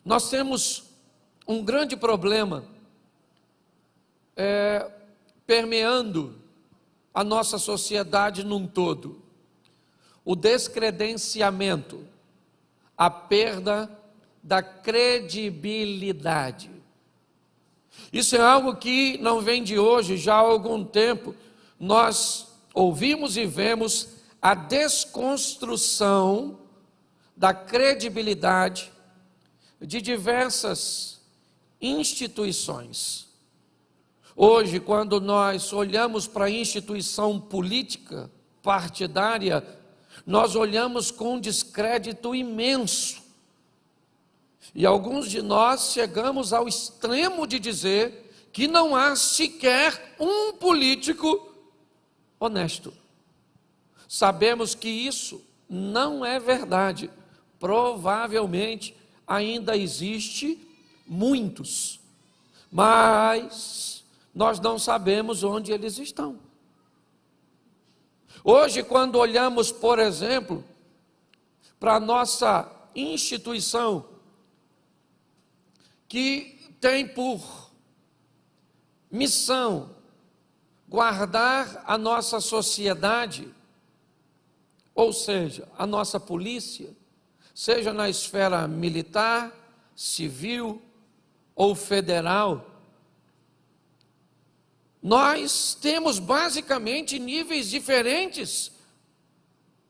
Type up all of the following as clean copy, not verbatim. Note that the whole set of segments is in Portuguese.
Nós temos um grande problema permeando a nossa sociedade num todo: o descredenciamento, a perda da credibilidade. Isso é algo que não vem de hoje, já há algum tempo. Nós ouvimos e vemos a desconstrução da credibilidade de diversas instituições. Hoje, quando nós olhamos para a instituição política, partidária, nós olhamos com um descrédito imenso. E alguns de nós chegamos ao extremo de dizer que não há sequer um político honesto. Sabemos que isso não é verdade. Provavelmente ainda existe muitos, mas nós não sabemos onde eles estão. Hoje, quando olhamos, por exemplo, para a nossa instituição, que tem por missão guardar a nossa sociedade, ou seja, a nossa polícia, seja na esfera militar, civil ou federal, nós temos basicamente níveis diferentes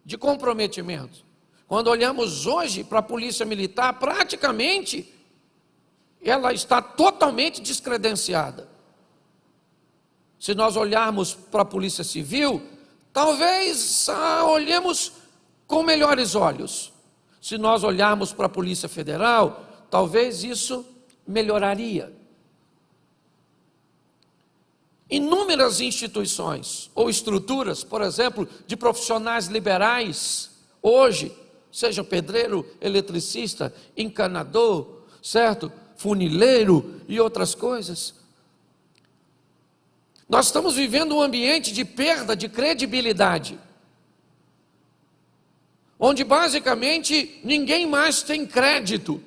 de comprometimento. Quando olhamos hoje para a polícia militar, praticamente ela está totalmente descredenciada. Se nós olharmos para a polícia civil, talvez olhemos com melhores olhos. Se nós olharmos para a Polícia Federal, talvez isso melhoraria. Inúmeras instituições ou estruturas, por exemplo, de profissionais liberais, hoje, seja pedreiro, eletricista, encanador, certo? Funileiro e outras coisas. Nós estamos vivendo um ambiente de perda de credibilidade, onde basicamente ninguém mais tem crédito.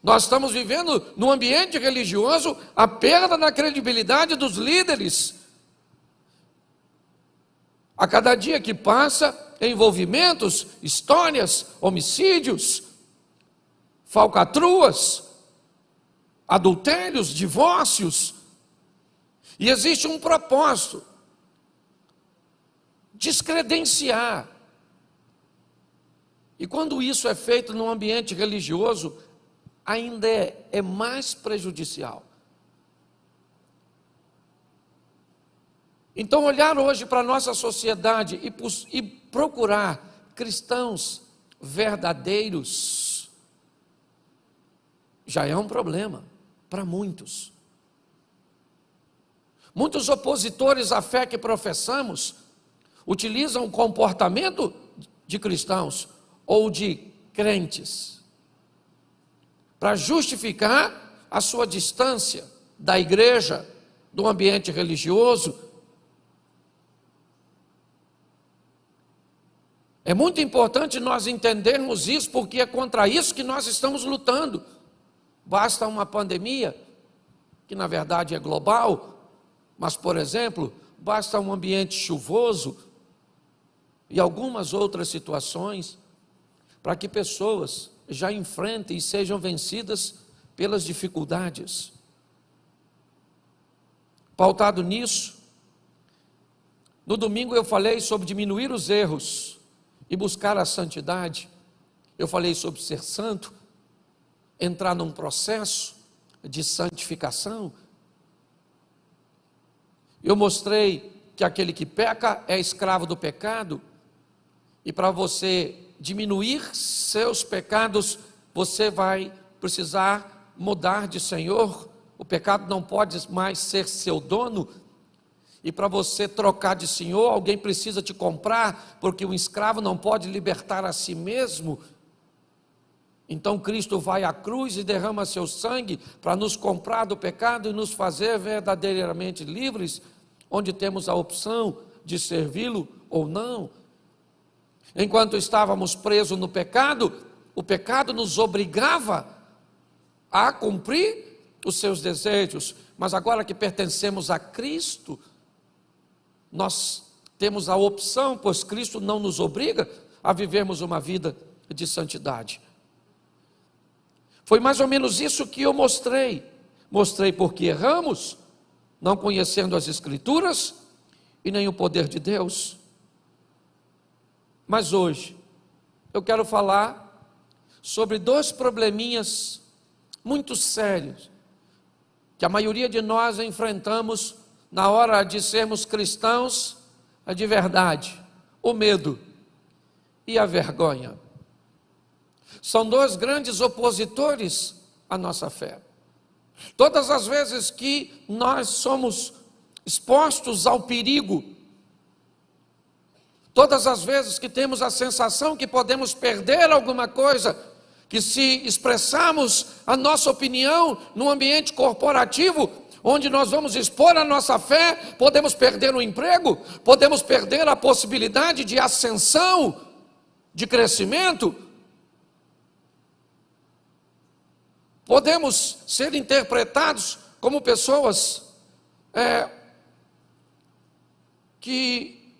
Nós estamos vivendo no ambiente religioso a perda da credibilidade dos líderes. A cada dia que passa, envolvimentos, histórias, homicídios, falcatruas, adultérios, divórcios. E existe um propósito: descredenciar. E quando isso é feito num ambiente religioso, ainda é mais prejudicial. Então, olhar hoje para a nossa sociedade e procurar cristãos verdadeiros já é um problema para muitos. Muitos opositores à fé que professamos utilizam o comportamento de cristãos ou de crentes para justificar a sua distância da igreja, do ambiente religioso. É muito importante nós entendermos isso, porque é contra isso que nós estamos lutando. Basta uma pandemia, que na verdade é global, mas, por exemplo, basta um ambiente chuvoso e algumas outras situações para que pessoas já enfrentem e sejam vencidas pelas dificuldades. Pautado nisso, no domingo eu falei sobre diminuir os erros e buscar a santidade. Eu falei sobre ser santo, entrar num processo de santificação. Eu mostrei que aquele que peca é escravo do pecado, e para você diminuir seus pecados, você vai precisar mudar de senhor. O pecado não pode mais ser seu dono, e para você trocar de senhor, alguém precisa te comprar, porque um escravo não pode libertar a si mesmo. Então Cristo vai à cruz e derrama seu sangue para nos comprar do pecado e nos fazer verdadeiramente livres, onde temos a opção de servi-lo ou não. Enquanto estávamos presos no pecado, o pecado nos obrigava a cumprir os seus desejos, mas agora que pertencemos a Cristo, nós temos a opção, pois Cristo não nos obriga a vivermos uma vida de santidade. Foi mais ou menos isso que eu mostrei. Mostrei porque erramos, não conhecendo as Escrituras e nem o poder de Deus. Mas hoje, eu quero falar sobre dois probleminhas muito sérios, que a maioria de nós enfrentamos na hora de sermos cristãos de verdade: o medo e a vergonha. São dois grandes opositores à nossa fé. Todas as vezes que nós somos expostos ao perigo, todas as vezes que temos a sensação que podemos perder alguma coisa, que se expressarmos a nossa opinião num ambiente corporativo, onde nós vamos expor a nossa fé, podemos perder o emprego, podemos perder a possibilidade de ascensão, de crescimento, podemos ser interpretados como pessoas que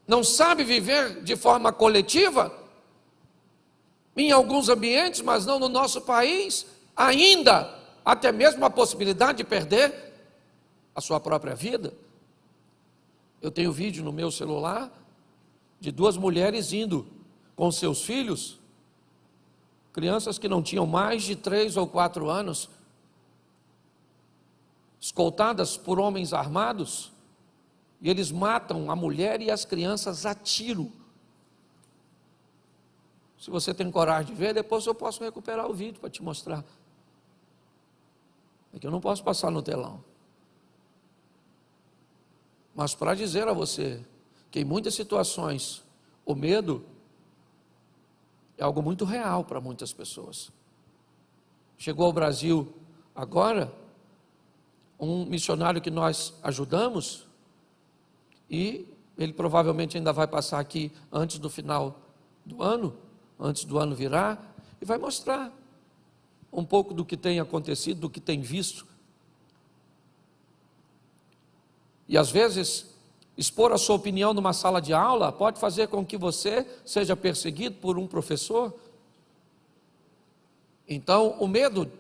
não sabem viver de forma coletiva, em alguns ambientes, mas não no nosso país, ainda até mesmo a possibilidade de perder a sua própria vida. Eu tenho vídeo no meu celular de duas mulheres indo com seus filhos, crianças que não tinham mais de 3 ou 4 anos, escoltadas por homens armados, e eles matam a mulher e as crianças a tiro. Se você tem coragem de ver, depois eu posso recuperar o vídeo para te mostrar. É que eu não posso passar no telão. Mas para dizer a você que em muitas situações o medo é algo muito real para muitas pessoas. Chegou ao Brasil agora um missionário que nós ajudamos, e ele provavelmente ainda vai passar aqui antes do final do ano, antes do ano virar, e vai mostrar um pouco do que tem acontecido, do que tem visto. E às vezes, expor a sua opinião numa sala de aula pode fazer com que você seja perseguido por um professor. Então, o medo,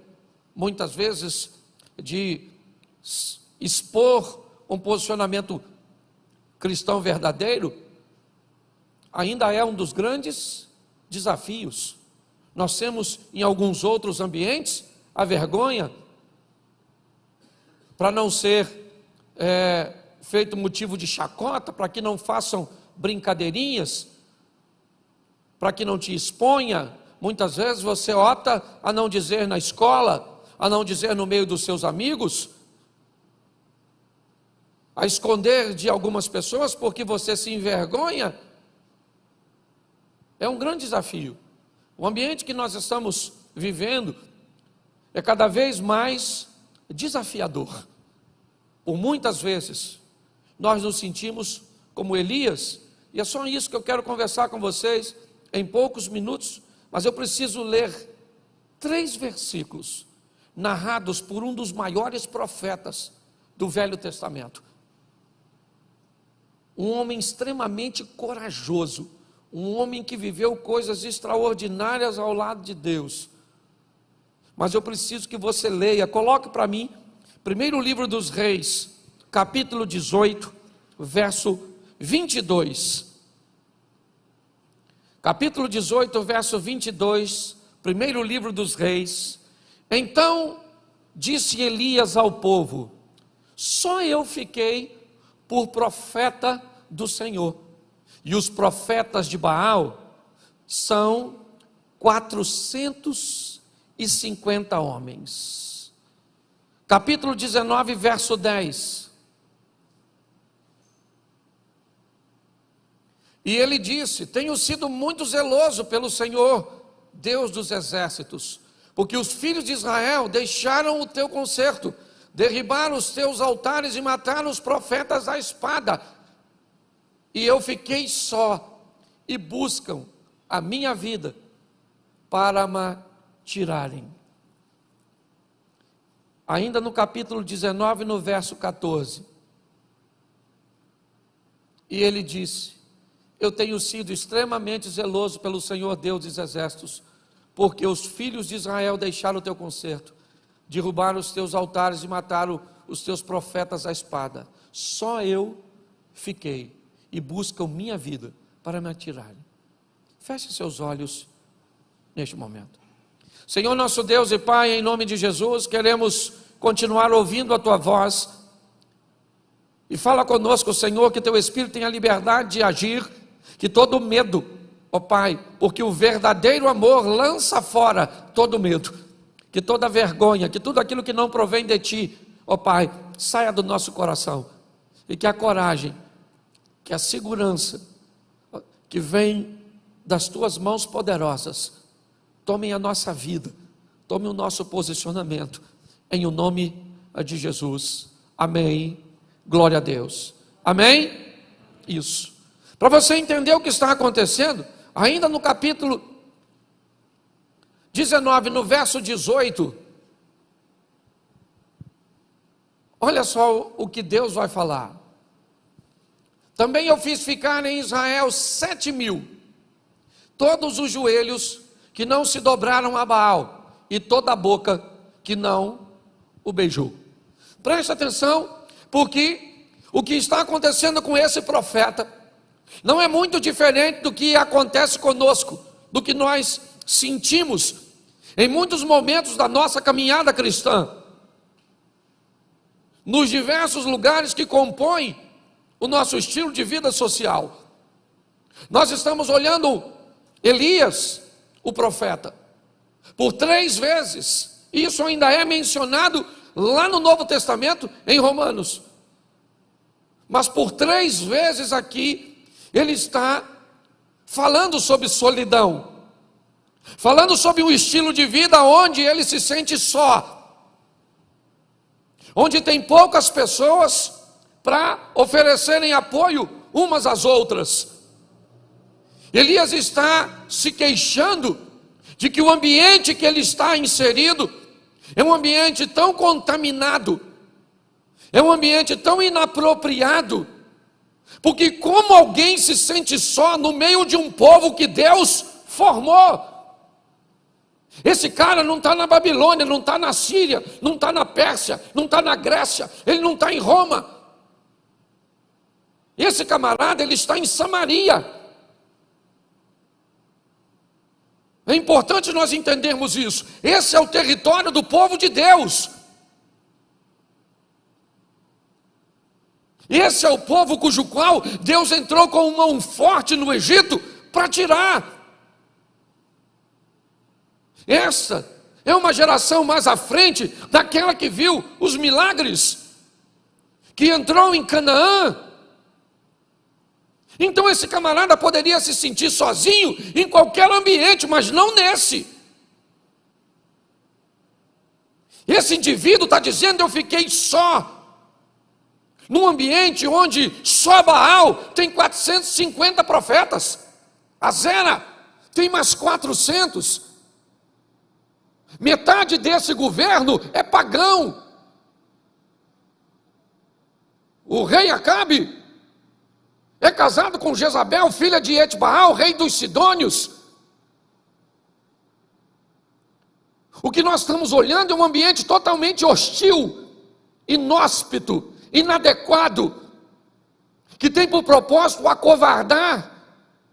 muitas vezes, de expor um posicionamento cristão verdadeiro, ainda é um dos grandes desafios. Nós temos em alguns outros ambientes a vergonha, para não ser feito motivo de chacota, para que não façam brincadeirinhas, para que não te exponha. Muitas vezes você opta a não dizer na escola, a não dizer no meio dos seus amigos, a esconder de algumas pessoas porque você se envergonha. É um grande desafio. O ambiente que nós estamos vivendo é cada vez mais desafiador. Por muitas vezes nós nos sentimos como Elias, e é só isso que eu quero conversar com vocês em poucos minutos, mas eu preciso ler 3 versículos narrados por um dos maiores profetas do Velho Testamento. Um homem extremamente corajoso, um homem que viveu coisas extraordinárias ao lado de Deus. Mas eu preciso que você leia, coloque para mim, primeiro livro dos Reis, capítulo 18, verso 22. Capítulo 18, verso 22, primeiro livro dos Reis. Então disse Elias ao povo: só eu fiquei por profeta do Senhor, e os profetas de Baal são 450 homens. Capítulo 19, verso 10. E ele disse: tenho sido muito zeloso pelo Senhor, Deus dos exércitos, porque os filhos de Israel deixaram o teu concerto, derribaram os teus altares e mataram os profetas à espada. E eu fiquei só, e buscam a minha vida para me tirarem. ainda no capítulo 19, no verso 14. E ele disse: eu tenho sido extremamente zeloso pelo Senhor Deus dos exércitos, porque os filhos de Israel deixaram o teu concerto, derrubaram os teus altares e mataram os teus profetas à espada. Só eu fiquei e buscam minha vida para me atirarem. Feche seus olhos neste momento. Senhor nosso Deus e Pai, em nome de Jesus, queremos continuar ouvindo a tua voz. E fala conosco, Senhor, que teu Espírito tenha liberdade de agir, que todo medo, ó Pai, porque o verdadeiro amor lança fora todo medo, que toda vergonha, que tudo aquilo que não provém de Ti, ó Pai, saia do nosso coração, e que a coragem, que a segurança que vem das Tuas mãos poderosas, tomem a nossa vida, tome o nosso posicionamento, em o nome de Jesus. Amém. Glória a Deus. Amém? Isso. Para você entender o que está acontecendo, ainda no capítulo 19, no verso 18, olha só o que Deus vai falar. Também eu fiz ficar em Israel 7.000, todos os joelhos que não se dobraram a Baal, e toda a boca que não o beijou. Preste atenção, porque o que está acontecendo com esse profeta não é muito diferente do que acontece conosco, do que nós sentimos em muitos momentos da nossa caminhada cristã, nos diversos lugares que compõem o nosso estilo de vida social. Nós estamos olhando Elias, o profeta, por 3 vezes, isso ainda é mencionado lá no Novo Testamento, em Romanos, mas por 3 vezes aqui, ele está falando sobre solidão, falando sobre um estilo de vida onde ele se sente só, onde tem poucas pessoas para oferecerem apoio umas às outras. Elias está se queixando de que o ambiente que ele está inserido é um ambiente tão contaminado, é um ambiente tão inapropriado, porque como alguém se sente só no meio de um povo que Deus formou? Esse cara não está na Babilônia, não está na Síria, não está na Pérsia, não está na Grécia, ele não está em Roma. Esse camarada, ele está em Samaria. É importante nós entendermos isso. Esse é o território do povo de Deus. Esse é o povo cujo qual Deus entrou com mão forte no Egito para tirar. Essa é uma geração mais à frente daquela que viu os milagres, que entrou em Canaã. Então esse camarada poderia se sentir sozinho em qualquer ambiente, mas não nesse. Esse indivíduo está dizendo: eu fiquei só, num ambiente onde só Baal tem 450 profetas, Azera tem mais 400, metade desse governo é pagão. O rei Acabe é casado com Jezabel, filha de Etbaal, rei dos Sidônios. O que nós estamos olhando é um ambiente totalmente hostil, inóspito, inadequado, que tem por propósito acovardar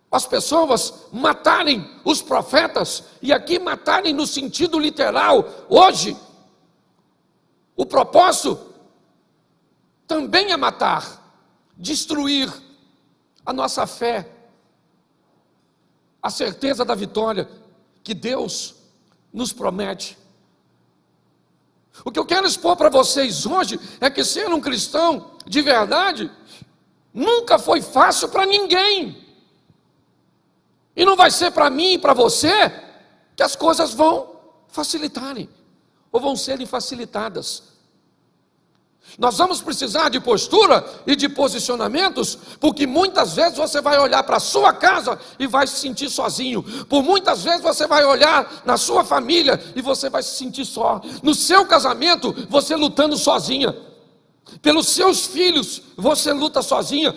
as pessoas, matarem os profetas, e aqui matarem no sentido literal. Hoje, o propósito também é matar, destruir a nossa fé, a certeza da vitória que Deus nos promete. O que eu quero expor para vocês hoje é que ser um cristão de verdade nunca foi fácil para ninguém, e não vai ser para mim e para você que as coisas vão facilitarem ou vão serem facilitadas. Nós vamos precisar de postura e de posicionamentos, porque muitas vezes você vai olhar para a sua casa e vai se sentir sozinho. Por muitas vezes você vai olhar na sua família e você vai se sentir só. No seu casamento, você lutando sozinha. Pelos seus filhos, você luta sozinha.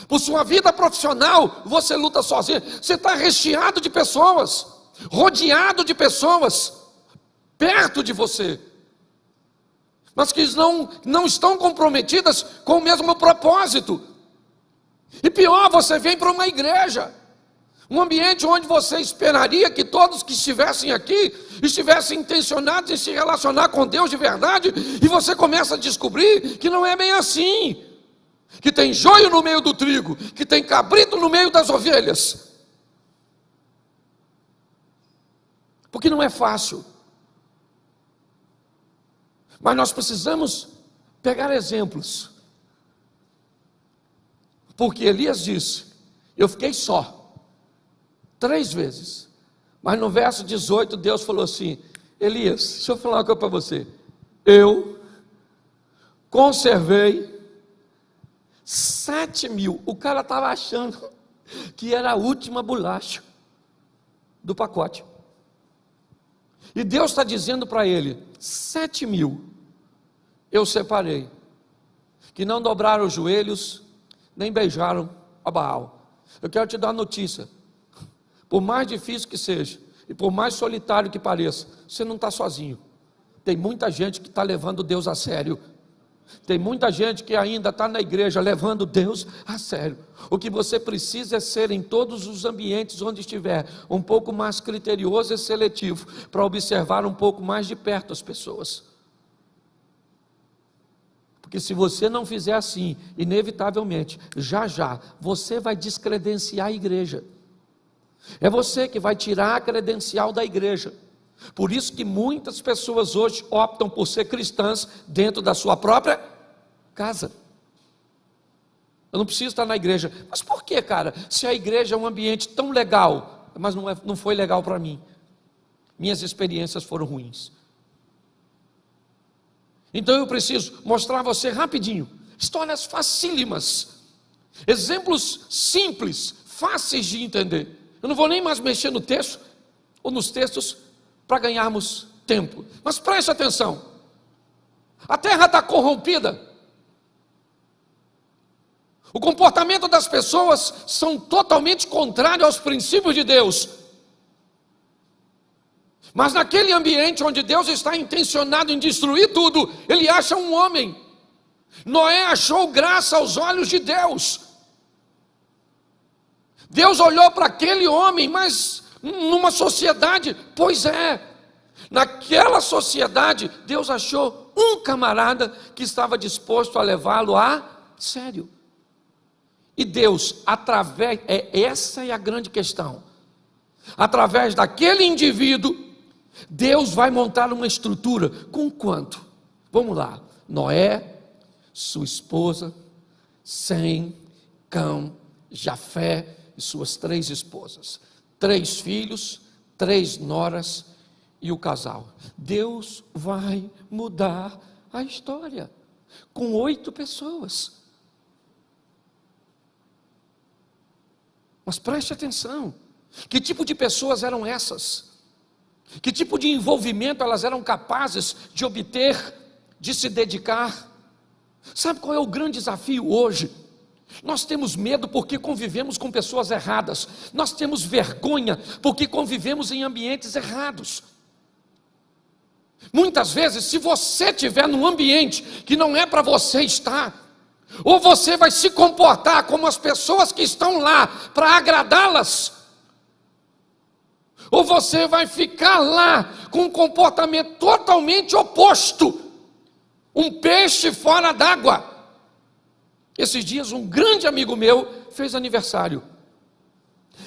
Por sua vida profissional, você luta sozinha. Você está recheado de pessoas, rodeado de pessoas, perto de você, mas que não estão comprometidas com o mesmo propósito. E pior, você vem para uma igreja, um ambiente onde você esperaria que todos que estivessem aqui estivessem intencionados em se relacionar com Deus de verdade, e você começa a descobrir que não é bem assim, que tem joio no meio do trigo, que tem cabrito no meio das ovelhas, porque não é fácil. Mas nós precisamos pegar exemplos, porque Elias disse: eu fiquei só 3 vezes, mas no verso 18 Deus falou assim: Elias, deixa eu falar uma coisa para você, eu conservei 7.000, o cara estava achando que era a última bolacha do pacote, e Deus está dizendo para ele: 7.000 eu separei, que não dobraram os joelhos, nem beijaram a Baal. Eu quero te dar uma notícia: por mais difícil que seja, e por mais solitário que pareça, você não está sozinho. Tem muita gente que está levando Deus a sério. Tem muita gente que ainda está na igreja levando Deus a sério. O que você precisa é ser, em todos os ambientes onde estiver, um pouco mais criterioso e seletivo, para observar um pouco mais de perto as pessoas. Porque se você não fizer assim, inevitavelmente, já você vai descredenciar a igreja. É você que vai tirar a credencial da igreja. Por isso que muitas pessoas hoje optam por ser cristãs dentro da sua própria casa. Eu não preciso estar na igreja. Mas por que, cara? Se a igreja é um ambiente tão legal, mas não foi legal para mim. Minhas experiências foram ruins. Então eu preciso mostrar a você rapidinho histórias facílimas, exemplos simples, fáceis de entender. Eu não vou nem mais mexer no texto ou nos textos para ganharmos tempo, mas preste atenção. A terra está corrompida, o comportamento das pessoas são totalmente contrário aos princípios de Deus. Mas naquele ambiente onde Deus está intencionado em destruir tudo, Ele acha um homem. Noé achou graça aos olhos de Deus. Deus olhou para aquele homem, mas numa sociedade, pois é, naquela sociedade, Deus achou um camarada que estava disposto a levá-lo a sério. E Deus, essa é a grande questão, através daquele indivíduo, Deus vai montar uma estrutura. Com quanto? Vamos lá: Noé, sua esposa, Sem, Cão, Jafé e suas 3 esposas, 3 filhos, 3 noras e o casal. Deus vai mudar a história com 8 pessoas. Mas preste atenção: que tipo de pessoas eram essas? Que tipo de envolvimento elas eram capazes de obter, de se dedicar? Sabe qual é o grande desafio hoje? Nós temos medo porque convivemos com pessoas erradas. Nós temos vergonha porque convivemos em ambientes errados. Muitas vezes, se você estiver num ambiente que não é para você estar, ou você vai se comportar como as pessoas que estão lá para agradá-las, ou você vai ficar lá com um comportamento totalmente oposto, um peixe fora d'água. Esses dias um grande amigo meu fez aniversário,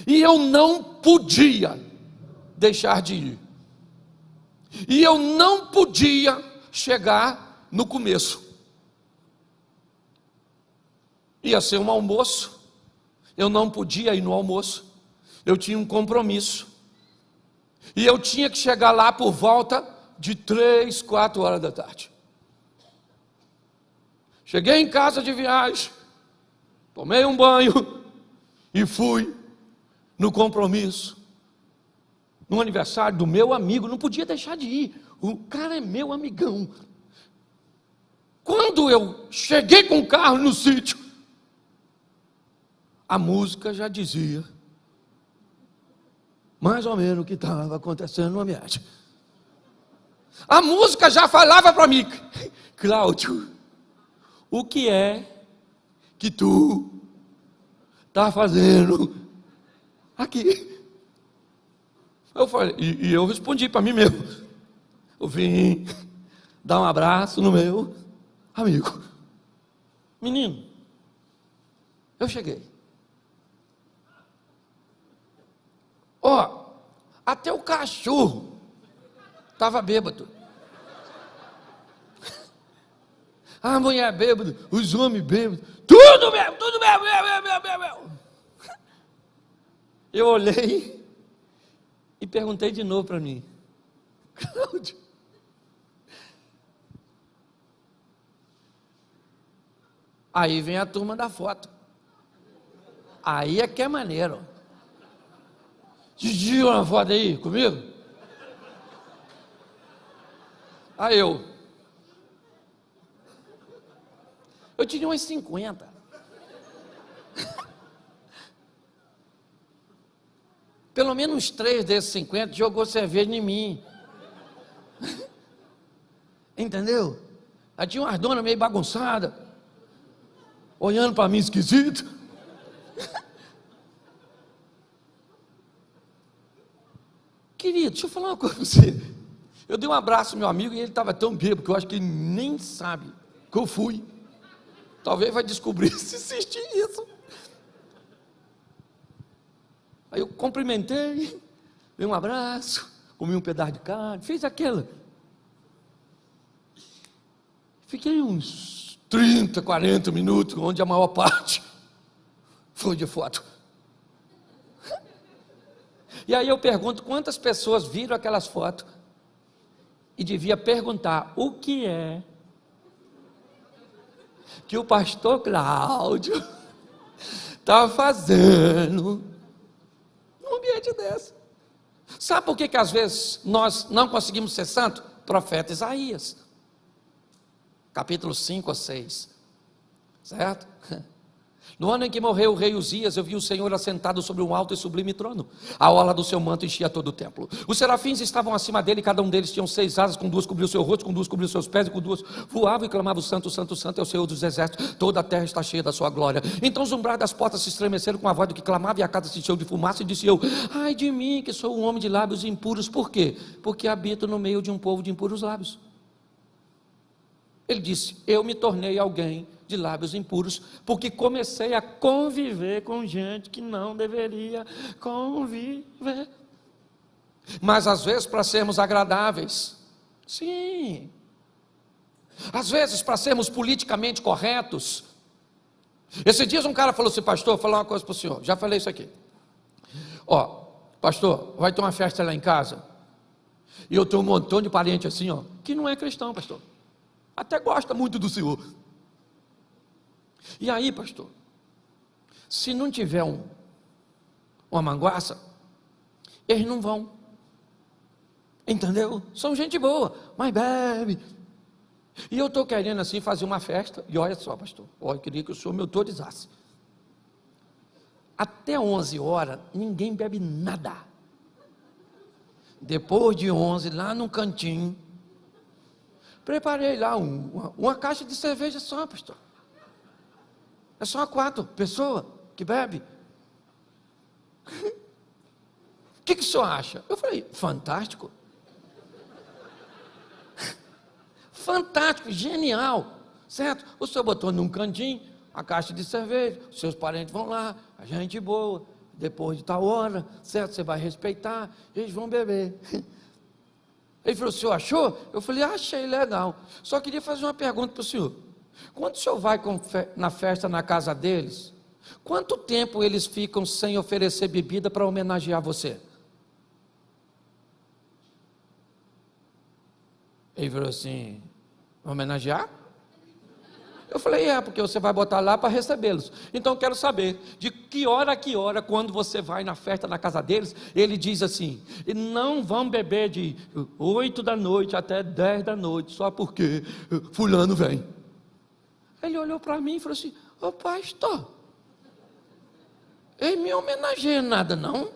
e eu não podia deixar de ir, e eu não podia chegar no começo. Ia ser um almoço, eu não podia ir no almoço, eu tinha um compromisso, e eu tinha que chegar lá por volta de 3, 4 horas da tarde. Cheguei em casa de viagem, tomei um banho e fui no compromisso, no aniversário do meu amigo. Não podia deixar de ir, o cara é meu amigão. Quando eu cheguei com o carro no sítio, a música já dizia mais ou menos o que estava acontecendo no ambiente. A música já falava para mim: Cláudio, o que é que tu está fazendo aqui? Eu falei, e eu respondi para mim mesmo: eu vim dar um abraço no meu amigo. Menino, eu cheguei. Ó, até o cachorro estava bêbado. A mulher bêbada, os homens bêbados, tudo bêbado, tudo bêbado. Eu olhei e perguntei de novo para mim: Cláudio, aí vem a turma da foto. Aí é que é maneiro. Tira uma foto aí comigo? Aí eu tinha umas 50. Pelo menos uns 3 desses 50 jogou cerveja em mim. Entendeu? Aí tinha umas donas meio bagunçadas, olhando para mim esquisito. Querido, deixa eu falar uma coisa para você. Eu dei um abraço ao meu amigo e ele estava tão bêbado que eu acho que ele nem sabe que eu fui. Talvez vai descobrir se assistir isso. Aí eu cumprimentei, dei um abraço, comi um pedaço de carne, fiz aquilo. Fiquei uns 30, 40 minutos, onde a maior parte foi de foto. E aí eu pergunto quantas pessoas viram aquelas fotos e devia perguntar: o que é que o pastor Cláudio está fazendo num ambiente desse? Sabe por que às vezes nós não conseguimos ser santos? Profeta Isaías, capítulo 5 ou 6, certo? No ano em que morreu o rei Uzias, eu vi o Senhor assentado sobre um alto e sublime trono. A orla do seu manto enchia todo o templo. Os serafins estavam acima dele, e cada um deles tinha 6 asas, com 2 cobriu o seu rosto, com 2 cobriu os seus pés, e com 2 voavam e clamavam: Santo, Santo, Santo é o Senhor dos exércitos, toda a terra está cheia da sua glória. Então os umbrais das portas se estremeceram com a voz do que clamava, e a casa se encheu de fumaça, e disse eu: ai de mim, que sou um homem de lábios impuros. Por quê? Porque habito no meio de um povo de impuros lábios. Ele disse: eu me tornei alguém de lábios impuros, porque comecei a conviver com gente que não deveria conviver. Mas às vezes para sermos agradáveis, sim, às vezes para sermos politicamente corretos. Esses dias um cara falou assim: pastor, vou falar uma coisa para o senhor, já falei isso aqui. Ó, pastor, vai ter uma festa lá em casa, e eu tenho um montão de parente assim, ó, que não é cristão, pastor, até gosta muito do senhor. E aí, pastor, se não tiver uma manguaça, eles não vão. Entendeu? São gente boa, mas bebe. E eu estou querendo assim fazer uma festa. E olha só, pastor, eu queria que o senhor me autorizasse. Até 11 horas, ninguém bebe nada. Depois de 11, lá no cantinho, preparei lá uma caixa de cerveja só, pastor. É só 4 pessoas que bebe. O que o senhor acha? Eu falei: fantástico. Fantástico, genial, certo? O senhor botou num cantinho a caixa de cerveja, os seus parentes vão lá, a gente boa, depois de tal hora, certo? Você vai respeitar, eles vão beber. Ele falou: o senhor achou? Eu falei: achei legal. Só queria fazer uma pergunta para o senhor. Quando o senhor vai na festa na casa deles, quanto tempo eles ficam sem oferecer bebida para homenagear você? Ele falou assim: homenagear? Eu falei, porque você vai botar lá para recebê-los. Então eu quero saber, de que hora a que hora, quando você vai na festa na casa deles, ele diz assim, não vão beber de 8 da noite até 10 da noite, só porque fulano vem. Ele olhou para mim e falou assim, ô pastor, ele me homenageia nada não?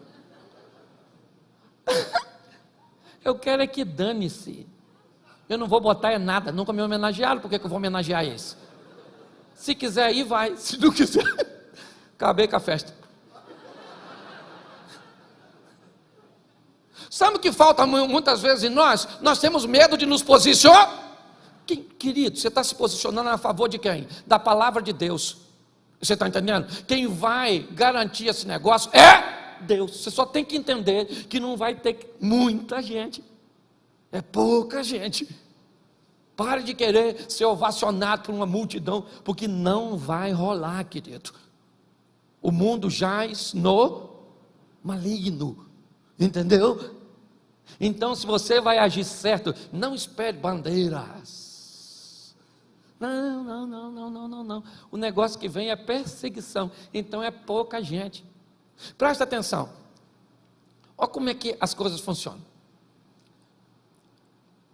Eu quero é que dane-se. Eu não vou botar nada, nunca me homenagearam, por que eu vou homenagear esse? Se quiser ir, vai. Se não quiser, acabei com a festa. Sabe o que falta muitas vezes em nós? Nós temos medo de nos posicionar. Querido, você está se posicionando a favor de quem? Da palavra de Deus. Você está entendendo? Quem vai garantir esse negócio é Deus. Você só tem que entender que não vai ter muita gente. É pouca gente. Pare de querer ser ovacionado por uma multidão, porque não vai rolar, querido. O mundo jaz no maligno, entendeu? Então, se você vai agir certo, não espere bandeiras. Não. O negócio que vem é perseguição, então é pouca gente. Presta atenção. Olha como é que as coisas funcionam.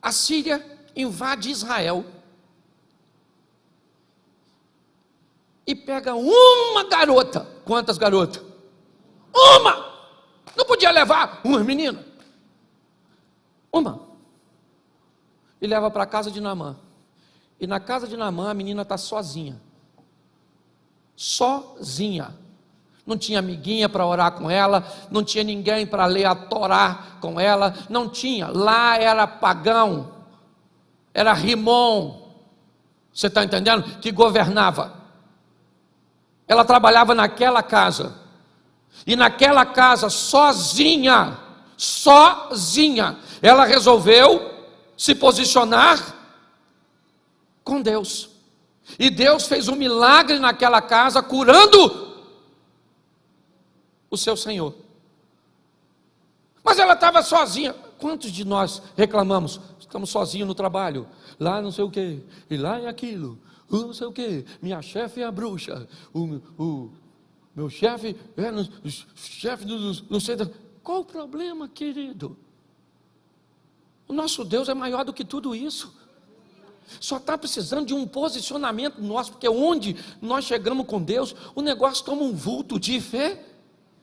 A Síria invade Israel e pega uma garota. Quantas garotas? Uma! Não podia levar uma menina? Uma. E leva para a casa de Naamã. E na casa de Naamã a menina está sozinha. Sozinha. Não tinha amiguinha para orar com ela, não tinha ninguém para ler a Torá com ela, não tinha. Lá era pagão. Era Rimon, você está entendendo? Que governava. Ela trabalhava naquela casa, e naquela casa, sozinha, ela resolveu se posicionar com Deus. E Deus fez um milagre naquela casa, curando o seu Senhor. Mas ela estava sozinha. Quantos de nós reclamamos? Estamos sozinhos no trabalho, lá não sei o que, e lá é aquilo, não sei o que, minha chefe é a bruxa, o meu chefe é chefe do não sei. Qual o problema, querido? O nosso Deus é maior do que tudo isso. Só está precisando de um posicionamento nosso, porque onde nós chegamos com Deus, o negócio toma um vulto de fé.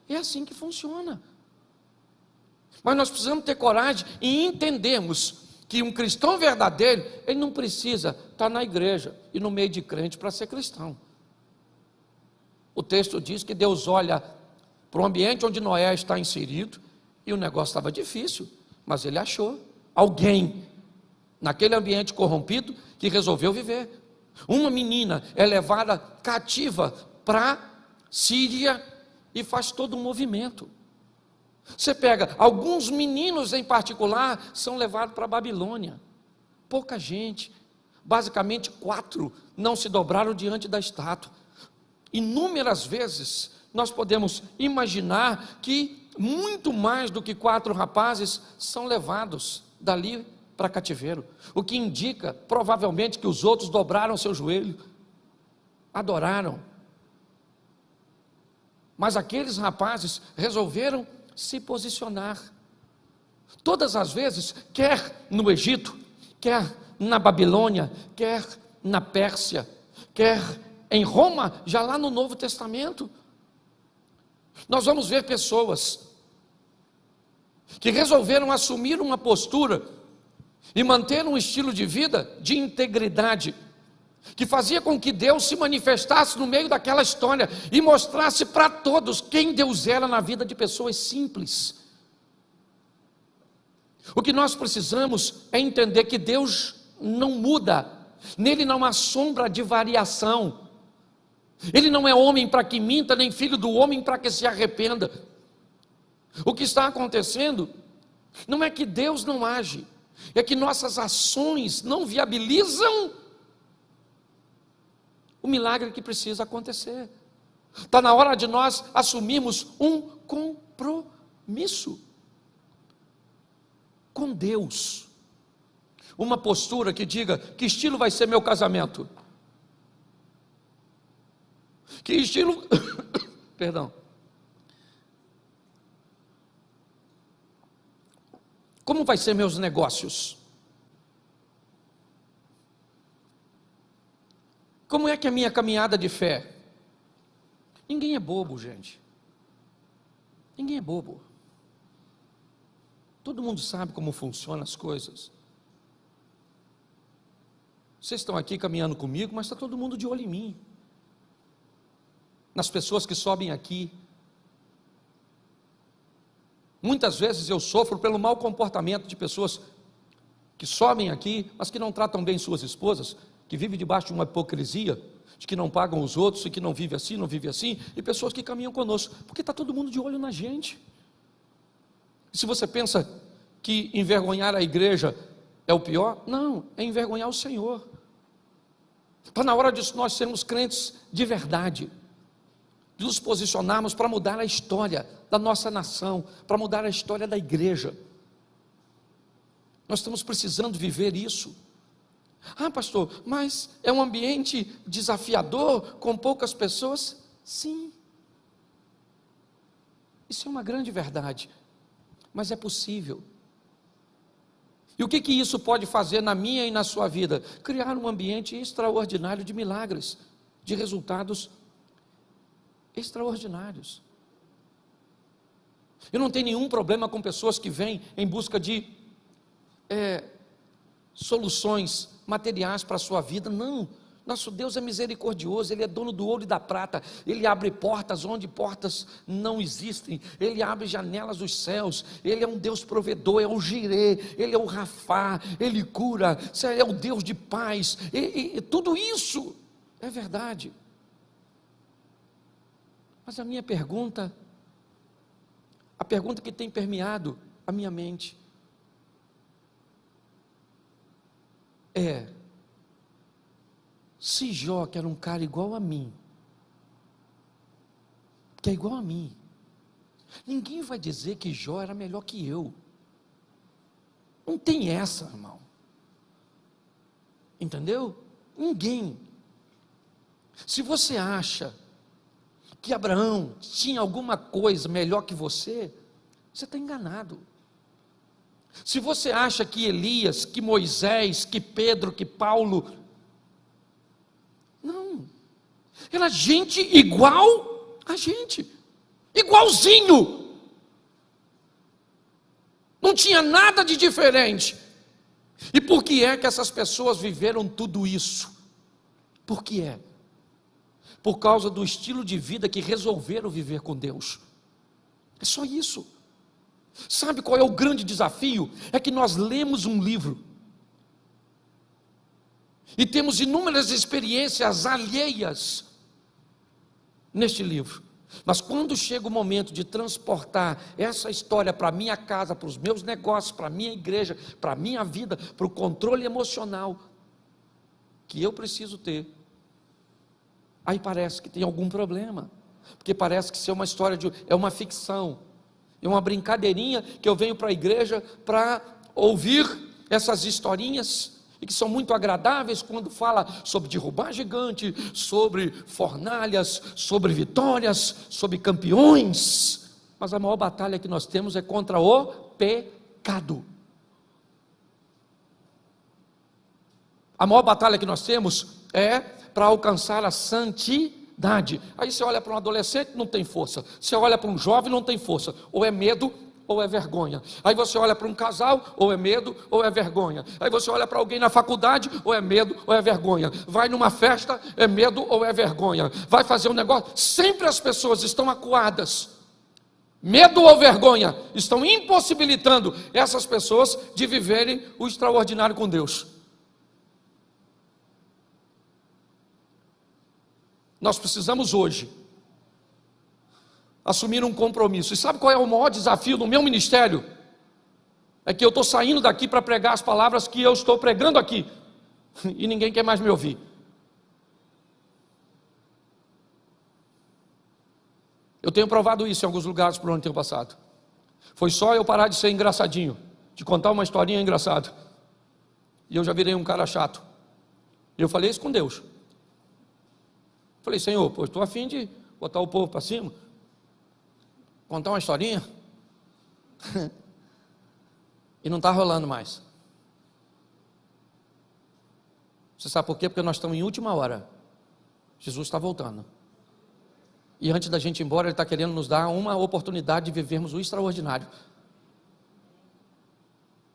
É assim que funciona. Mas nós precisamos ter coragem e entendermos que um cristão verdadeiro, ele não precisa estar na igreja e no meio de crente para ser cristão. O texto diz que Deus olha para o ambiente onde Noé está inserido, e o negócio estava difícil, mas ele achou alguém naquele ambiente corrompido que resolveu viver. Uma menina é levada cativa para Síria e faz todo um movimento. Você pega, alguns meninos em particular são levados para a Babilônia. Pouca gente, basicamente 4 não se dobraram diante da estátua. Inúmeras vezes nós podemos imaginar que muito mais do que 4 rapazes são levados dali para cativeiro, o que indica provavelmente que os outros dobraram seu joelho, adoraram. Mas aqueles rapazes resolveram se posicionar. Todas as vezes, quer no Egito, quer na Babilônia, quer na Pérsia, quer em Roma, já lá no Novo Testamento, nós vamos ver pessoas que resolveram assumir uma postura e manter um estilo de vida de integridade, que fazia com que Deus se manifestasse no meio daquela história e mostrasse para todos quem Deus era na vida de pessoas simples. O que nós precisamos é entender que Deus não muda, nele não há sombra de variação. Ele não é homem para que minta, nem filho do homem para que se arrependa. O que está acontecendo não é que Deus não age, é que nossas ações não viabilizam o milagre que precisa acontecer. Está na hora de nós assumirmos um compromisso com Deus. Uma postura que diga: que estilo vai ser meu casamento? Que estilo, perdão, como vai ser meus negócios? Como é que é a minha caminhada de fé? Ninguém é bobo, gente. Ninguém é bobo. Todo mundo sabe como funcionam as coisas. Vocês estão aqui caminhando comigo, mas está todo mundo de olho em mim. Nas pessoas que sobem aqui. Muitas vezes eu sofro pelo mau comportamento de pessoas que sobem aqui, mas que não tratam bem suas esposas, que vivem debaixo de uma hipocrisia, de que não pagam os outros, e que não vive assim, não vive assim, e pessoas que caminham conosco, porque está todo mundo de olho na gente. E se você pensa que envergonhar a igreja é o pior, não, é envergonhar o Senhor. Está na hora de nós sermos crentes de verdade, de nos posicionarmos para mudar a história da nossa nação, para mudar a história da igreja. Nós estamos precisando viver isso. Ah, pastor, mas é um ambiente desafiador, com poucas pessoas? Sim. Isso é uma grande verdade, mas é possível. E o que isso pode fazer na minha e na sua vida? Criar um ambiente extraordinário de milagres, de resultados extraordinários. Eu não tenho nenhum problema com pessoas que vêm em busca de soluções materiais para a sua vida. Não, nosso Deus é misericordioso, Ele é dono do ouro e da prata, Ele abre portas onde portas não existem, Ele abre janelas dos céus, Ele é um Deus provedor, é o Jirê, Ele é o Rafá, Ele cura, é o Deus de paz, e tudo isso é verdade. Mas a minha pergunta, a pergunta que tem permeado a minha mente é: se Jó, que era um cara igual a mim, que é igual a mim, ninguém vai dizer que Jó era melhor que eu. Não tem essa, irmão. Entendeu? Ninguém. Se você acha que Abraão tinha alguma coisa melhor que você está enganado. Se você acha que Elias, que Moisés, que Pedro, que Paulo, não, era gente igual a gente, igualzinho, não tinha nada de diferente. E por que é que essas pessoas viveram tudo isso? Por que é? Por causa do estilo de vida que resolveram viver com Deus. É só isso. Sabe qual é o grande desafio? É que nós lemos um livro e temos inúmeras experiências alheias neste livro, mas quando chega o momento de transportar essa história para a minha casa, para os meus negócios, para a minha igreja, para a minha vida, para o controle emocional que eu preciso ter, aí parece que tem algum problema, porque parece que isso é uma história é uma ficção, é uma brincadeirinha que eu venho para a igreja para ouvir essas historinhas, e que são muito agradáveis quando fala sobre derrubar gigante, sobre fornalhas, sobre vitórias, sobre campeões, mas a maior batalha que nós temos é contra o pecado. A maior batalha que nós temos é para alcançar a santidade. Aí você olha para um adolescente, não tem força. Você olha para um jovem, não tem força. Ou é medo, ou é vergonha. Aí você olha para um casal, ou é medo, ou é vergonha. Aí você olha para alguém na faculdade, ou é medo, ou é vergonha. Vai numa festa, é medo ou é vergonha. Vai fazer um negócio, sempre as pessoas estão acuadas. Medo ou vergonha estão impossibilitando essas pessoas de viverem o extraordinário com Deus. Nós precisamos hoje assumir um compromisso. E sabe qual é o maior desafio do meu ministério? É que eu estou saindo daqui para pregar as palavras que eu estou pregando aqui, e ninguém quer mais me ouvir. Eu tenho provado isso em alguns lugares por onde tenho passado. Foi só eu parar de ser engraçadinho, de contar uma historinha engraçada, e eu já virei um cara chato. E eu falei isso com Deus. Falei, Senhor, pô, estou a fim de botar o povo para cima, contar uma historinha, e não está rolando mais. Você sabe por quê? Porque nós estamos em última hora. Jesus está voltando. E antes da gente ir embora, Ele está querendo nos dar uma oportunidade de vivermos o extraordinário.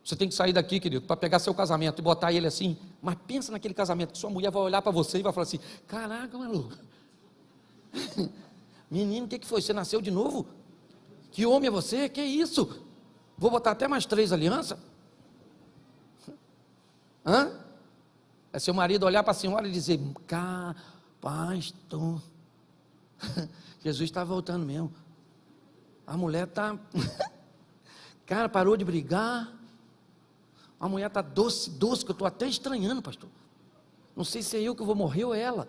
Você tem que sair daqui, querido, para pegar seu casamento e botar ele assim. Mas pensa naquele casamento que sua mulher vai olhar para você e vai falar assim: caraca, maluco, menino, o que foi? Você nasceu de novo? Que homem é você? Que isso? Vou botar até mais 3 alianças? É seu marido olhar para a senhora e dizer: pastor, Jesus está voltando mesmo. A mulher está cara, parou de brigar. A mulher está doce, que eu estou até estranhando, pastor. Não sei se é eu que vou morrer ou ela.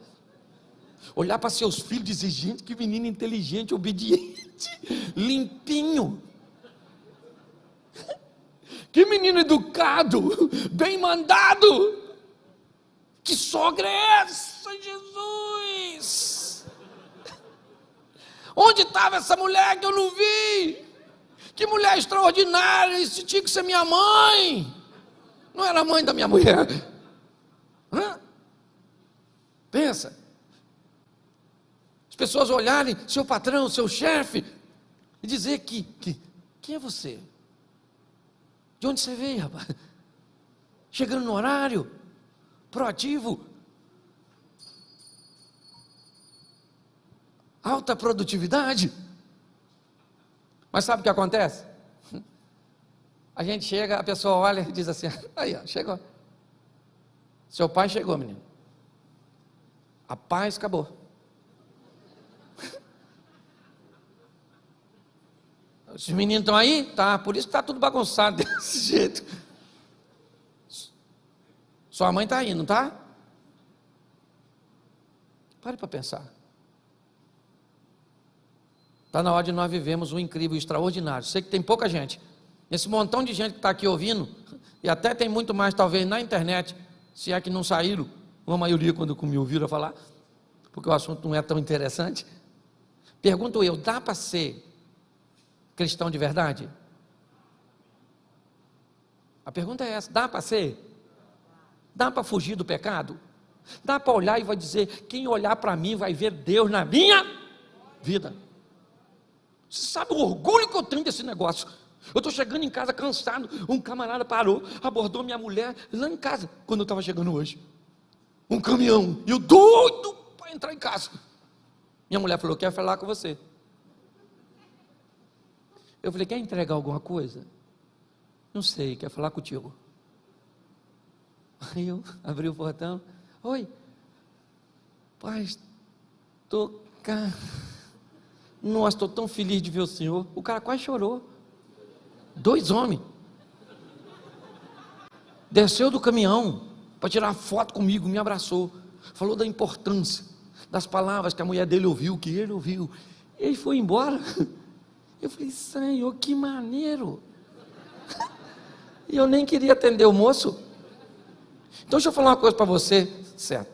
Olhar para seus filhos e dizer: gente, que menino inteligente, obediente, limpinho. Que menino educado, bem mandado. Que sogra é essa, Jesus? Onde estava essa mulher que eu não vi? Que mulher extraordinária, isso tinha que ser minha mãe. Não era a mãe da minha mulher. Pensa. As pessoas olharem seu patrão, seu chefe, e dizer que quem é você? De onde você veio, rapaz? Chegando no horário, proativo, alta produtividade. Mas sabe o que acontece? A gente chega, a pessoa olha e diz assim: aí ó, chegou. Seu pai chegou, menino. A paz acabou. Os meninos estão aí? Tá, por isso que está tudo bagunçado desse jeito. Sua mãe está aí, não está? Pare para pensar. Está na hora de nós vivemos um incrível, extraordinário. Sei que tem pouca gente. Esse montão de gente que está aqui ouvindo, e até tem muito mais talvez na internet, se é que não saíram, uma maioria quando me ouviram falar, porque o assunto não é tão interessante. Pergunto eu, dá para ser cristão de verdade? A pergunta é essa: dá para ser? Dá para fugir do pecado? Dá para olhar e vai dizer: quem olhar para mim vai ver Deus na minha vida? Você sabe o orgulho que eu tenho desse negócio? Eu estou chegando em casa cansado, um camarada parou, abordou minha mulher lá em casa, quando eu estava chegando hoje. Um caminhão, e eu doido para entrar em casa. Minha mulher falou: quer falar com você. Eu falei: quer entregar alguma coisa? Não sei, quer falar contigo. Aí eu abri o portão: oi, pai, estou cá. Nossa, estou tão feliz de ver o senhor. O cara quase chorou. 2 homens. Desceu do caminhão para tirar foto comigo, me abraçou. Falou da importância das palavras que a mulher dele ouviu, que ele ouviu. Ele foi embora. Eu falei: Senhor, que maneiro. E eu nem queria atender o moço. Então deixa eu falar uma coisa para você, certo?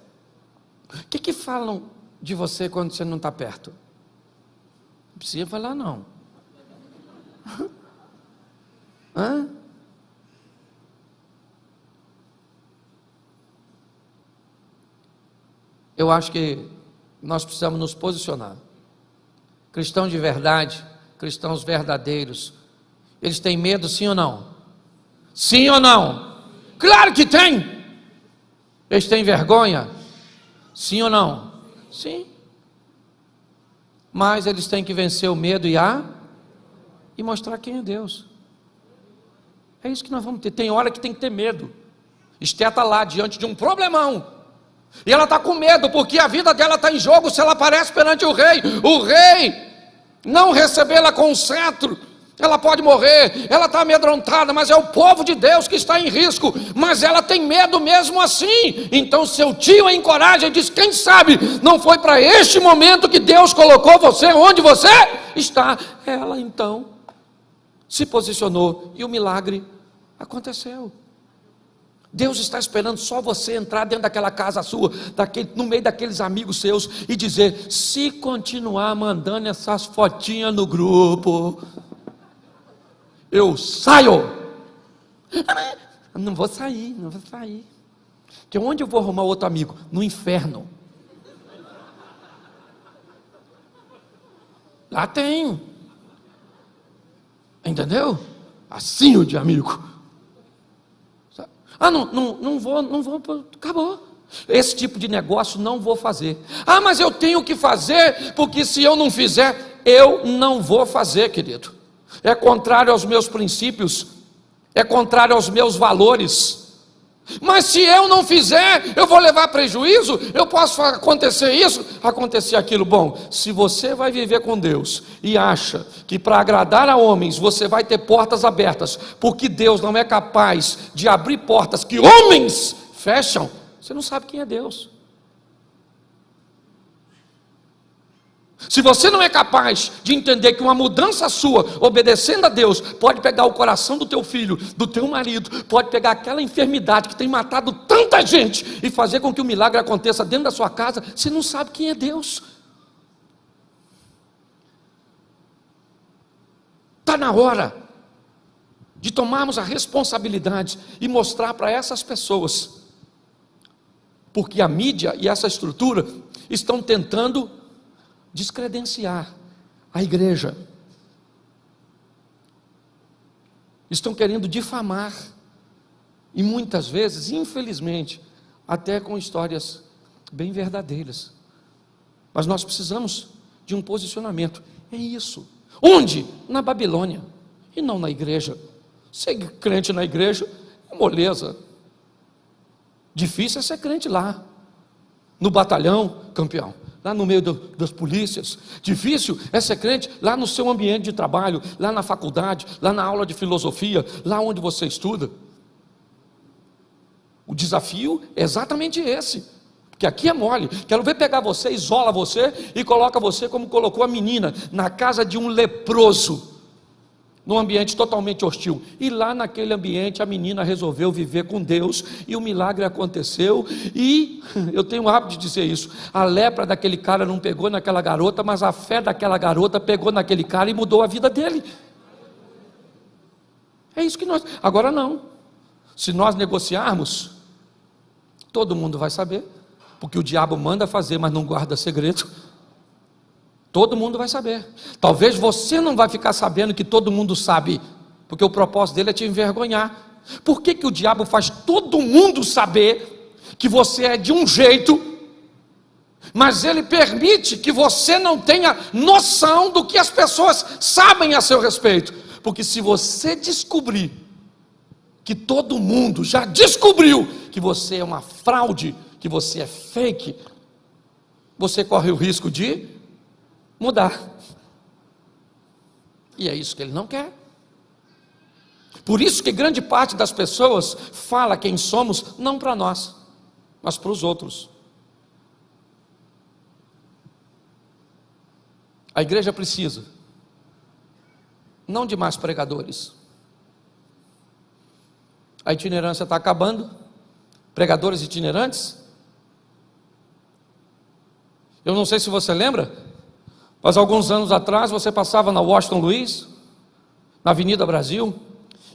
O que falam de você quando você não está perto? Não precisa falar não. Eu acho que nós precisamos nos posicionar. Cristãos de verdade, cristãos verdadeiros, eles têm medo, sim ou não? Sim ou não? Claro que tem. Eles têm vergonha? Sim ou não? Sim. Mas eles têm que vencer o medo e mostrar quem é Deus. É isso que nós vamos ter. Tem hora que tem que ter medo. Esté está lá diante de um problemão, e ela está com medo, porque a vida dela está em jogo se ela aparece perante o rei não recebê-la com um cetro, ela pode morrer. Ela está amedrontada, mas é o povo de Deus que está em risco, mas ela tem medo mesmo assim. Então seu tio a encoraja e diz: quem sabe não foi para este momento que Deus colocou você onde você está. Ela então se posicionou e o milagre aconteceu. Deus está esperando só você entrar dentro daquela casa sua, no meio daqueles amigos seus, e dizer: se continuar mandando essas fotinhas no grupo, eu saio. Não vou sair. Porque onde eu vou arrumar outro amigo? No inferno. Lá tem. Entendeu? Assim de amigo. Não vou, acabou. Esse tipo de negócio não vou fazer. Mas eu tenho que fazer, porque se eu não fizer, eu não vou fazer, querido. É contrário aos meus princípios, é contrário aos meus valores. Mas se eu não fizer, eu vou levar prejuízo, eu posso acontecer isso, acontecer aquilo. Bom, se você vai viver com Deus e acha que para agradar a homens você vai ter portas abertas, porque Deus não é capaz de abrir portas que homens fecham, você não sabe quem é Deus. Se você não é capaz de entender que uma mudança sua, obedecendo a Deus, pode pegar o coração do teu filho, do teu marido, pode pegar aquela enfermidade que tem matado tanta gente e fazer com que o milagre aconteça dentro da sua casa, você não sabe quem é Deus. Está na hora de tomarmos a responsabilidade e mostrar para essas pessoas, porque a mídia e essa estrutura estão tentando descredenciar a igreja, estão querendo difamar, e muitas vezes, infelizmente, até com histórias bem verdadeiras. Mas nós precisamos de um posicionamento. É isso. Onde? Na Babilônia, e não na igreja. Ser crente na igreja é moleza. Difícil é ser crente lá, no batalhão, campeão, lá no meio das polícias. Difícil é ser crente lá no seu ambiente de trabalho, lá na faculdade, lá na aula de filosofia, lá onde você estuda. O desafio é exatamente esse, porque aqui é mole. Quero ver pegar você, isola você e coloca você como colocou a menina, na casa de um leproso, num ambiente totalmente hostil, e lá naquele ambiente a menina resolveu viver com Deus, e o milagre aconteceu. E eu tenho o hábito de dizer isso: a lepra daquele cara não pegou naquela garota, mas a fé daquela garota pegou naquele cara e mudou a vida dele. É isso que nós... Agora não, se nós negociarmos, todo mundo vai saber, porque o diabo manda fazer, mas não guarda segredo. Todo mundo vai saber. Talvez você não vai ficar sabendo que todo mundo sabe, porque o propósito dele é te envergonhar. Por que o diabo faz todo mundo saber que você é de um jeito, mas ele permite que você não tenha noção do que as pessoas sabem a seu respeito? Porque se você descobrir que todo mundo já descobriu que você é uma fraude, que você é fake, você corre o risco de mudar. E é isso que ele não quer. Por isso que grande parte das pessoas fala quem somos, não para nós, mas para os outros. A igreja precisa não de mais pregadores. A itinerância está acabando. Pregadores itinerantes. Eu não sei se você lembra, mas alguns anos atrás você passava na Washington Luiz, na Avenida Brasil,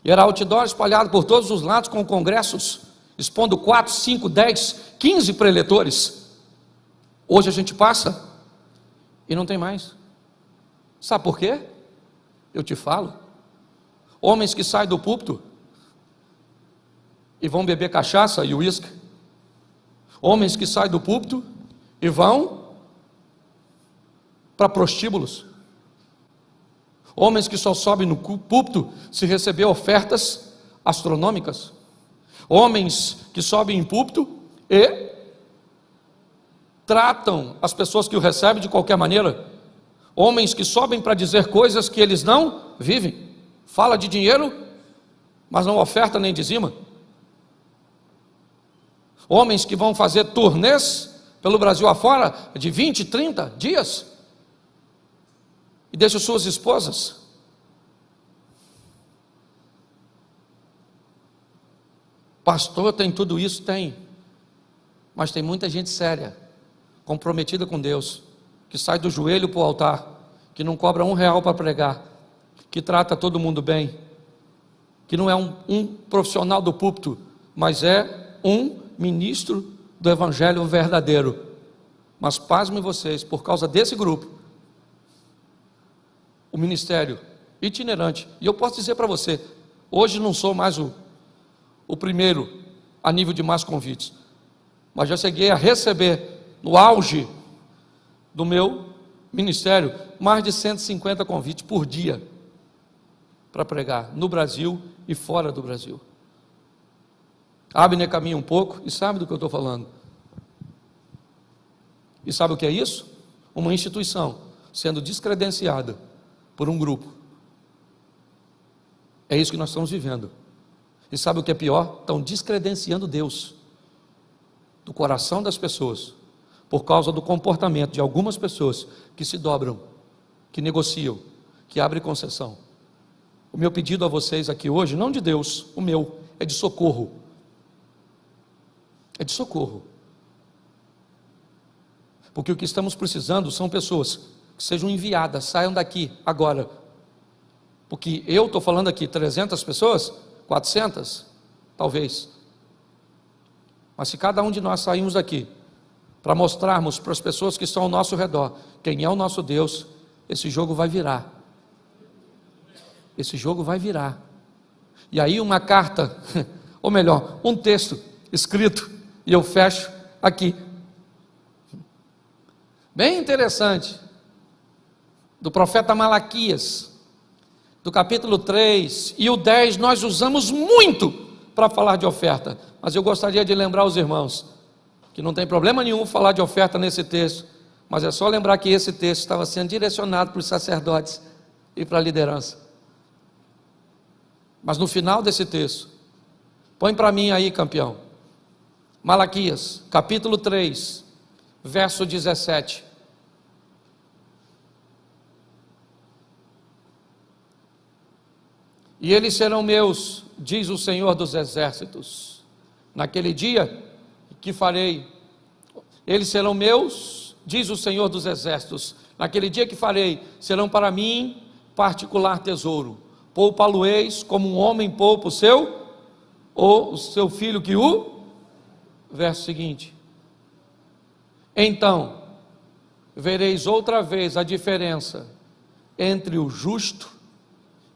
e era outdoor espalhado por todos os lados com congressos, expondo 4, 5, 10, 15 preletores. Hoje a gente passa e não tem mais. Sabe por quê? Eu te falo. Homens que saem do púlpito e vão beber cachaça e uísque. Homens que saem do púlpito e vão para prostíbulos. Homens que só sobem no púlpito se receber ofertas astronômicas. Homens que sobem em púlpito e tratam as pessoas que o recebem de qualquer maneira. Homens que sobem para dizer coisas que eles não vivem. Fala de dinheiro, mas não oferta nem dizima. Homens que vão fazer turnês pelo Brasil afora de 20, 30 dias e deixam suas esposas. Pastor, tem tudo isso? Tem. Mas tem muita gente séria, comprometida com Deus, que sai do joelho para o altar, que não cobra R$1 para pregar, que trata todo mundo bem, que não é um profissional do púlpito, mas é um ministro do evangelho verdadeiro. Mas pasmem vocês, por causa desse grupo, o ministério itinerante, e eu posso dizer para você, hoje não sou mais o primeiro a nível de mais convites, mas já cheguei a receber, no auge do meu ministério, mais de 150 convites por dia, para pregar no Brasil e fora do Brasil. Abner caminha um pouco e sabe do que eu estou falando. E sabe o que é isso? Uma instituição sendo descredenciada por um grupo. É isso que nós estamos vivendo. E sabe o que é pior? Estão descredenciando Deus do coração das pessoas, por causa do comportamento de algumas pessoas que se dobram, que negociam, que abrem concessão. O meu pedido a vocês aqui hoje, não de Deus, o meu, é de socorro. É de socorro. Porque o que estamos precisando são pessoas que sejam enviadas, saiam daqui agora. Porque eu estou falando aqui 300 pessoas, 400, talvez. Mas se cada um de nós sairmos daqui, para mostrarmos para as pessoas que estão ao nosso redor, quem é o nosso Deus, esse jogo vai virar. Esse jogo vai virar. E aí uma carta, ou melhor, um texto escrito, e eu fecho aqui. Bem interessante, do profeta Malaquias, do capítulo 3 e o 10, nós usamos muito para falar de oferta, mas eu gostaria de lembrar os irmãos, que não tem problema nenhum falar de oferta nesse texto, mas é só lembrar que esse texto estava sendo direcionado para os sacerdotes e para a liderança. Mas no final desse texto, põe para mim aí, campeão, Malaquias, capítulo 3, verso 17. E eles serão meus, diz o Senhor dos exércitos, naquele dia que farei, eles serão meus, diz o Senhor dos exércitos, naquele dia que farei, serão para mim particular tesouro, poupa-lo-eis como um homem poupa o seu, ou o seu filho que o, verso seguinte, então, vereis outra vez a diferença entre o justo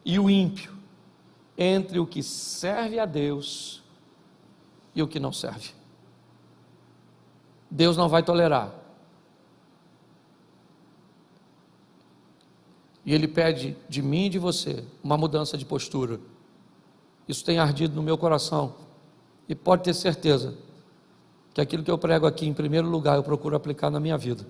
e o ímpio, entre o que serve a Deus e o que não serve. Deus não vai tolerar. E Ele pede de mim e de você uma mudança de postura. Isso tem ardido no meu coração. E pode ter certeza que aquilo que eu prego aqui, em primeiro lugar, eu procuro aplicar na minha vida.